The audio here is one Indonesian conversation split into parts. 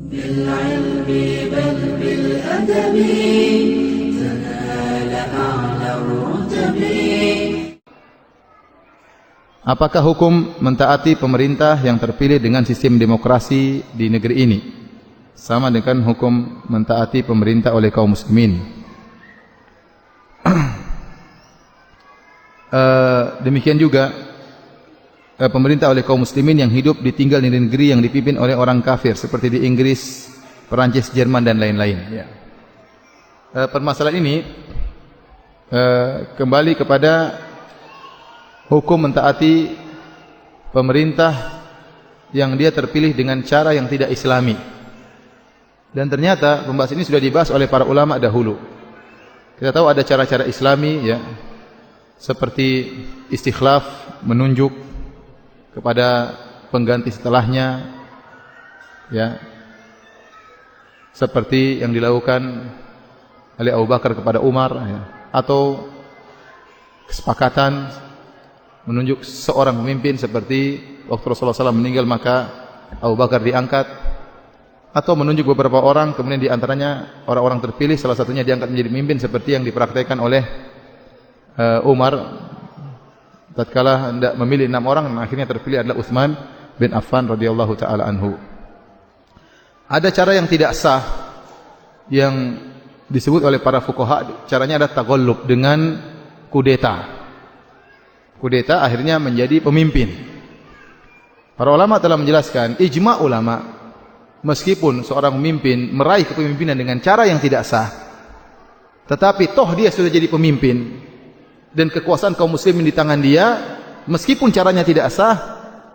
بالعلم بل بالأدب تنال أعلى الرتب. Apakah hukum mentaati pemerintah yang terpilih dengan sistem demokrasi di negeri ini sama dengan hukum mentaati pemerintah oleh kaum muslimin? Demikian juga pemerintah oleh kaum muslimin yang hidup ditinggal di negeri yang dipimpin oleh orang kafir seperti di Inggris, Perancis, Jerman dan lain-lain. Ya. Permasalahan ini kembali kepada hukum mentaati pemerintah yang dia terpilih dengan cara yang tidak islami. Dan ternyata pembahasan ini sudah dibahas oleh para ulama dahulu. Kita tahu ada cara-cara islami ya, seperti istikhlaf, menunjuk kepada pengganti setelahnya ya. Seperti yang dilakukan oleh Abu Bakar kepada Umar ya. Atau kesepakatan menunjuk seorang pemimpin seperti waktu Rasulullah SAW meninggal maka Abu Bakar diangkat, atau menunjuk beberapa orang kemudian diantaranya orang-orang terpilih salah satunya diangkat menjadi pemimpin seperti yang dipraktekkan oleh Umar tatkala hendak memilih 6 orang dan akhirnya terpilih adalah Utsman bin Affan radhiyallahu taala anhu. Ada cara yang tidak sah yang disebut oleh para fuqaha, caranya ada taghallub dengan kudeta. Kudeta akhirnya menjadi pemimpin. Para ulama telah menjelaskan, ijma' ulama, meskipun seorang pemimpin meraih kepemimpinan dengan cara yang tidak sah, tetapi toh dia sudah jadi pemimpin dan kekuasaan kaum muslimin di tangan dia, meskipun caranya tidak sah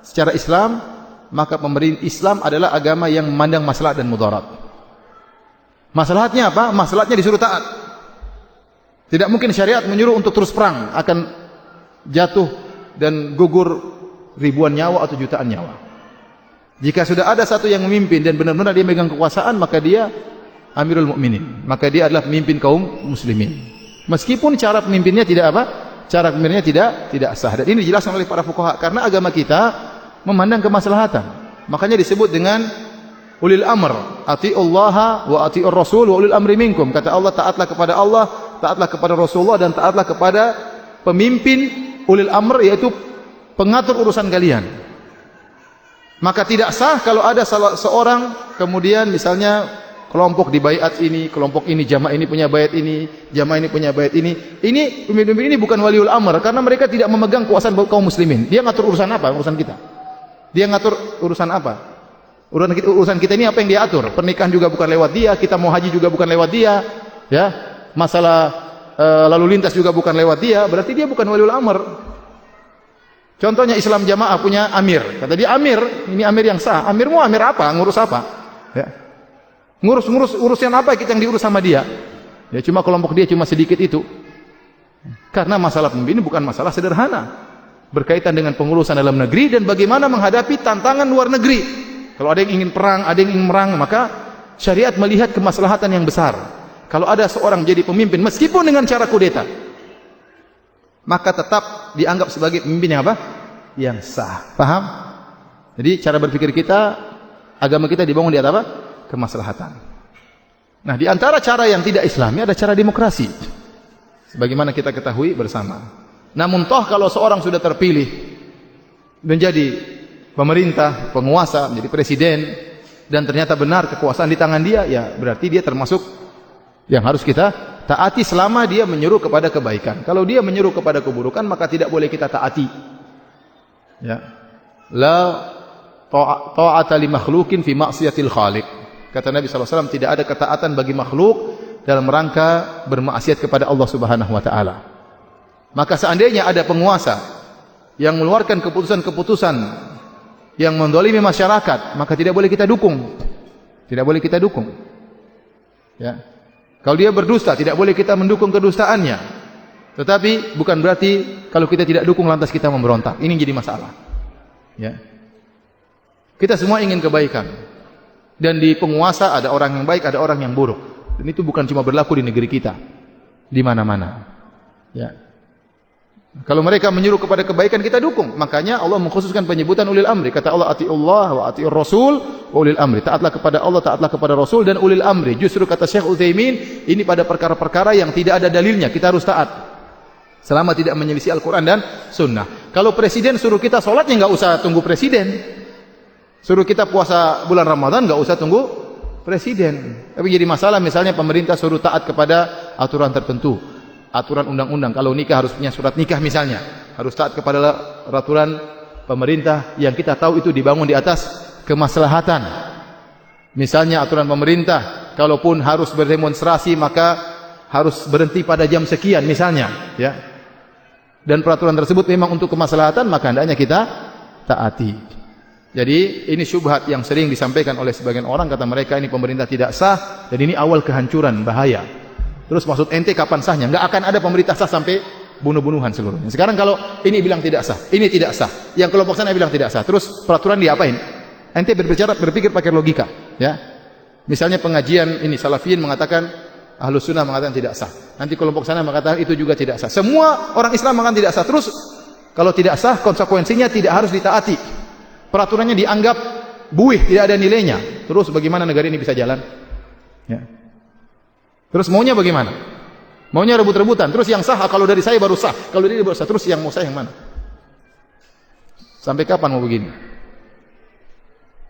secara Islam, maka pemerintah Islam adalah agama yang memandang maslahat dan mudarat. Maslahatnya apa? Maslahatnya disuruh taat. Tidak mungkin syariat menyuruh untuk terus perang, akan jatuh dan gugur ribuan nyawa atau jutaan nyawa. Jika sudah ada satu yang memimpin dan benar-benar dia megang kekuasaan, maka dia Amirul Mukminin, maka dia adalah pemimpin kaum muslimin. Meskipun cara pemimpinnya tidak apa? Cara pemimpinnya tidak sah. Dan ini dijelaskan oleh para fuqaha karena agama kita memandang kemaslahatan. Makanya disebut dengan ulil amr, atiullaha wa atiur rasul wa ulil amri minkum. Kata Allah, taatlah kepada Allah, taatlah kepada Rasulullah dan taatlah kepada pemimpin ulil amr, yaitu pengatur urusan kalian. Maka tidak sah kalau ada salah seorang kemudian misalnya kelompok di baiat ini, kelompok ini, jamaah ini punya baiat ini, jamaah ini punya baiat ini. Ini pemimpin ini bukan waliul amr karena mereka tidak memegang kekuasaan kaum muslimin. Dia ngatur urusan apa? Urusan kita. Dia ngatur urusan apa? Urusan kita ini apa yang dia atur? Pernikahan juga bukan lewat dia, kita mau haji juga bukan lewat dia, ya. Masalah lalu lintas juga bukan lewat dia, berarti dia bukan waliul amr. Contohnya Islam Jamaah punya amir, kata dia amir, ini amir yang sah. Amirmu amir apa? Ngurus apa? Ya. Ngurus urusan apa kita yang diurus sama dia? Ya cuma kelompok dia cuma sedikit itu. Karena masalah pemimpin ini bukan masalah sederhana, berkaitan dengan pengurusan dalam negeri dan bagaimana menghadapi tantangan luar negeri. Kalau ada yang ingin perang, ada yang ingin merang, maka syariat melihat kemaslahatan yang besar. Kalau ada seorang jadi pemimpin meskipun dengan cara kudeta, maka tetap dianggap sebagai pemimpin yang apa? Yang sah. Paham? Jadi cara berpikir kita, agama kita dibangun di atas apa? Kemaslahatan. Nah, di antara cara yang tidak Islami ada cara demokrasi. Sebagaimana kita ketahui bersama. Namun toh kalau seorang sudah terpilih menjadi pemerintah, penguasa, menjadi presiden dan ternyata benar kekuasaan di tangan dia, ya berarti dia termasuk yang harus kita taati selama dia menyuruh kepada kebaikan. Kalau dia menyuruh kepada keburukan, maka tidak boleh kita taati. Ya. La ta'ata li makhluqin fi ma'siyatil khaliq. Kata Nabi SAW, tidak ada ketaatan bagi makhluk dalam rangka bermaksiat kepada Allah Subhanahu wa taala. Maka seandainya ada penguasa yang mengeluarkan keputusan-keputusan yang mendolimi masyarakat, maka tidak boleh kita dukung. Tidak boleh kita dukung. Ya. Kalau dia berdusta, tidak boleh kita mendukung kedustaannya. Tetapi bukan berarti kalau kita tidak dukung lantas kita memberontak. Ini jadi masalah. Ya. Kita semua ingin kebaikan. Dan di penguasa ada orang yang baik, ada orang yang buruk. Dan itu bukan cuma berlaku di negeri kita, di mana-mana. Ya. Kalau mereka menyuruh kepada kebaikan, kita dukung. Makanya Allah mengkhususkan penyebutan ulil amri. Kata Allah, atiullah wa atiur rasul wa ulil amri. Taatlah kepada Allah, taatlah kepada Rasul dan ulil amri. Justru kata Syekh Utsaimin, ini pada perkara-perkara yang tidak ada dalilnya, kita harus taat. Selama tidak menyelisih Al-Quran dan Sunnah. Kalau presiden suruh kita sholatnya, nggak usah tunggu presiden. Suruh kita puasa bulan Ramadan, nggak usah tunggu presiden. Tapi jadi masalah misalnya pemerintah suruh taat kepada aturan tertentu. Aturan undang-undang, kalau nikah harus punya surat nikah misalnya, harus taat kepada peraturan pemerintah yang kita tahu itu dibangun di atas kemaslahatan. Misalnya aturan pemerintah, kalaupun harus berdemonstrasi maka harus berhenti pada jam sekian misalnya, ya. Dan peraturan tersebut memang untuk kemaslahatan, maka hendaknya kita taati. Jadi ini syubhat yang sering disampaikan oleh sebagian orang, kata mereka ini pemerintah tidak sah dan ini awal kehancuran, bahaya. Terus maksud ente kapan sahnya? Enggak akan ada pemerintah sah sampai bunuh-bunuhan seluruhnya. Sekarang kalau ini bilang tidak sah, ini tidak sah, yang kelompok sana bilang tidak sah, terus peraturan diapain? Ente berpikir pakai logika, ya. Misalnya pengajian ini Salafiyin mengatakan, Ahlus Sunnah mengatakan tidak sah. Nanti kelompok sana mengatakan itu juga tidak sah. Semua orang Islam mengatakan tidak sah. Terus kalau tidak sah, konsekuensinya tidak harus ditaati. Peraturannya dianggap buih, tidak ada nilainya. Terus bagaimana negara ini bisa jalan? Ya. Terus maunya bagaimana? Maunya rebut-rebutan. Terus yang sah, kalau dari saya baru sah. Kalau dari dia baru sah. Terus yang mau sah yang mana? Sampai kapan mau begini?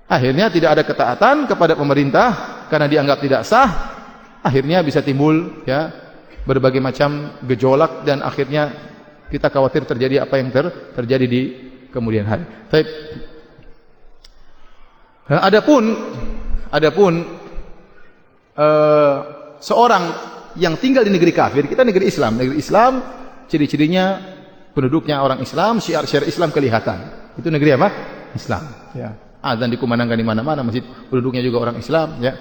Akhirnya tidak ada ketaatan kepada pemerintah karena dianggap tidak sah. Akhirnya bisa timbul ya berbagai macam gejolak dan akhirnya kita khawatir terjadi apa yang terjadi di kemudian hari. Baik. Adapun seorang yang tinggal di negeri kafir, kita negeri Islam, ciri-cirinya penduduknya orang Islam, syiar-syiar Islam kelihatan. Itu negeri apa? Islam. Ya. Azan dikumandangkan di mana-mana, masjid penduduknya juga orang Islam. Ya.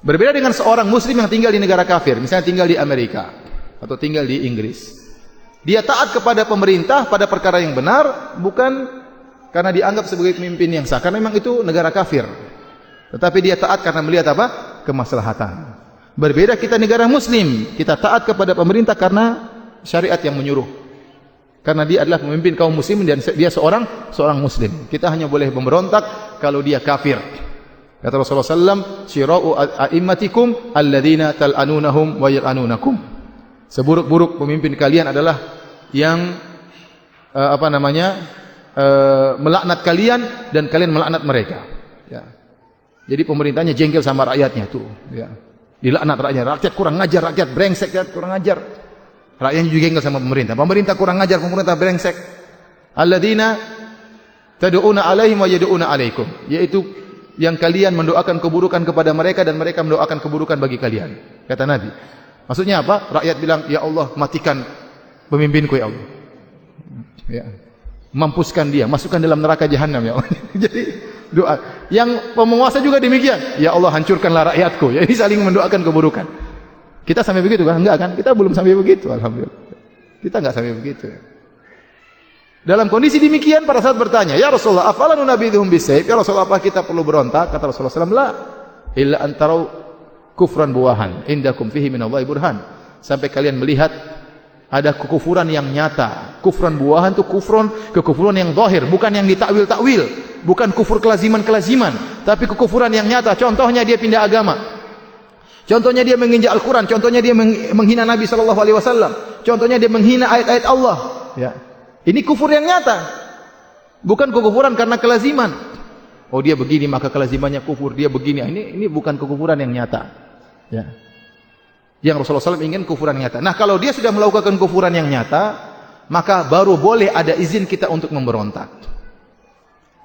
Berbeda dengan seorang Muslim yang tinggal di negara kafir, misalnya tinggal di Amerika atau tinggal di Inggris. Dia taat kepada pemerintah pada perkara yang benar, bukan karena dianggap sebagai pemimpin yang sah, karena memang itu negara kafir. Tetapi dia taat karena melihat apa? Kemaslahatan. Berbeda kita negara Muslim, kita taat kepada pemerintah karena syariat yang menyuruh. Karena dia adalah pemimpin kaum muslim dan dia seorang Muslim. Kita hanya boleh memberontak kalau dia kafir. Kata Rasulullah SAW, "Syira'u a'immatikum alladzina tal'anunahum wa yal'anunakum." Seburuk-buruk pemimpin kalian adalah yang melaknat kalian dan kalian melaknat mereka. Ya. Jadi pemerintahnya jengkel sama rakyatnya tuh. Ya. Dilaknat rakyat kurang ngajar, rakyat brengsek, rakyat kurang ngajar. Rakyatnya juga jengkel sama pemerintah. Pemerintah kurang ngajar, pemerintah brengsek. Alladzina tad'una alaihim wa yad'una alaikum. Yaitu yang kalian mendoakan keburukan kepada mereka dan mereka mendoakan keburukan bagi kalian. Kata Nabi. Maksudnya apa? Rakyat bilang, "Ya Allah, matikan pemimpinku ya Allah." Ya. Mampuskan dia, masukkan dalam neraka jahanam ya Allah. Jadi doa. Yang penguasa juga demikian. Ya Allah, hancurkanlah rakyatku. Ya, ini saling mendoakan keburukan. Kita sampai begitu kan? Enggak kan? Kita belum sampai begitu, alhamdulillah. Kita enggak sampai begitu. Dalam kondisi demikian para sahabat bertanya, "Ya Rasulullah, afala nunabidhum bisayf?" Ya Rasulullah, apa kita perlu berontak? Kata Rasulullah SAW, "La illa antarau kufran buwahan indakum fihi minallahi burhan." Sampai kalian melihat ada kekufuran yang nyata. Kufran buahan itu kekufuran yang zahir, bukan yang ditakwil-takwil, bukan kufur kelaziman-kelaziman, tapi kekufuran yang nyata. Contohnya dia pindah agama. Contohnya dia menginjak Al-Qur'an, contohnya dia menghina Nabi sallallahu alaihi wasallam, contohnya dia menghina ayat-ayat Allah, ya. Ini kufur yang nyata. Bukan kekufuran karena kelaziman. Oh, dia begini maka kelazimannya kufur, dia begini. Ini bukan kekufuran yang nyata. Ya. Yang Rasulullah SAW ingin kufuran nyata. Nah, kalau dia sudah melakukan kufuran yang nyata, maka baru boleh ada izin kita untuk memberontak.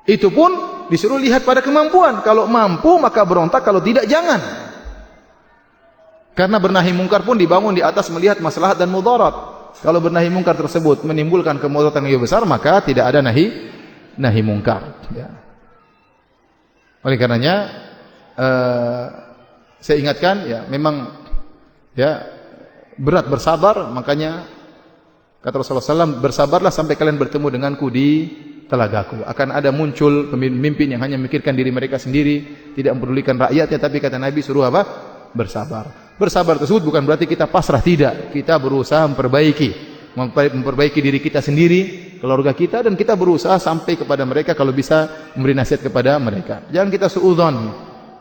Itu pun disuruh lihat pada kemampuan. Kalau mampu maka berontak, kalau tidak jangan. Karena bernahi mungkar pun dibangun di atas melihat maslahat dan mudarat. Kalau bernahi mungkar tersebut menimbulkan kemudaratan yang besar, maka tidak ada nahi mungkar. Ya. Oleh karenanya, saya ingatkan, ya memang ya berat bersabar, makanya kata Rasulullah SAW, bersabarlah sampai kalian bertemu denganku di telagaku. Akan ada muncul pemimpin yang hanya memikirkan diri mereka sendiri, tidak mempedulikan rakyatnya, tapi kata Nabi suruh apa? Bersabar. Bersabar tersebut bukan berarti kita pasrah, tidak. Kita berusaha memperbaiki memperbaiki diri kita sendiri, keluarga kita, dan kita berusaha sampai kepada mereka kalau bisa memberi nasihat kepada mereka. Jangan kita suudzon.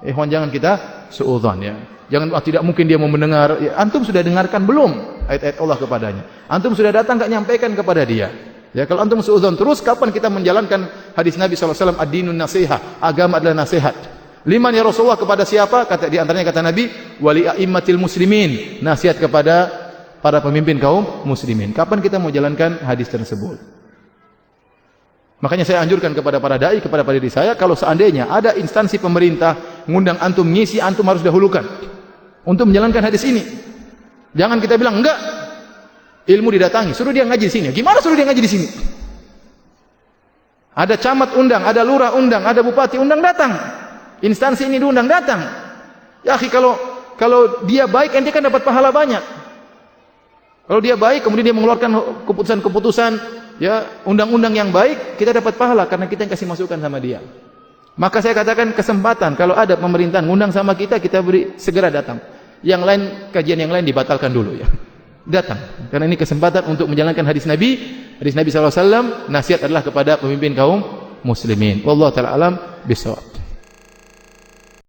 Ikhwan, jangan kita suudzon ya. Jangan tidak mungkin dia mau mendengar. Ya, antum sudah dengarkan belum ayat-ayat Allah kepadanya? Antum sudah datang enggak nyampaikan kepada dia? Ya, kalau antum suudzon terus, kapan kita menjalankan hadis Nabi SAW, ad-dinun nasihah, agama adalah nasihat. Liman ya Rasulullah, kepada siapa? Kata di antaranya kata Nabi, wali a'immatil muslimin, nasihat kepada para pemimpin kaum muslimin. Kapan kita mau jalankan hadis tersebut? Makanya saya anjurkan kepada para dai, kepada diri saya, kalau seandainya ada instansi pemerintah ngundang antum ngisi, antum harus dahulukan untuk menjalankan hadis ini. Jangan kita bilang enggak, ilmu didatangi, suruh dia ngaji di sini. Gimana suruh dia ngaji di sini? Ada camat undang, ada lurah undang, ada bupati undang, datang. Instansi ini diundang, datang. Ya akhi, kalau dia baik, ente kan dapat pahala banyak. Kalau dia baik, kemudian dia mengeluarkan keputusan-keputusan, ya undang-undang yang baik, kita dapat pahala karena kita yang kasih masukan sama dia. Maka saya katakan kesempatan, kalau ada pemerintahan ngundang sama kita, kita beri segera datang. Yang lain, kajian yang lain dibatalkan dulu ya. Datang, karena ini kesempatan untuk menjalankan hadis Nabi. Hadis Nabi SAW, nasihat adalah kepada pemimpin kaum muslimin. Wallahu ta'ala alam bisawab.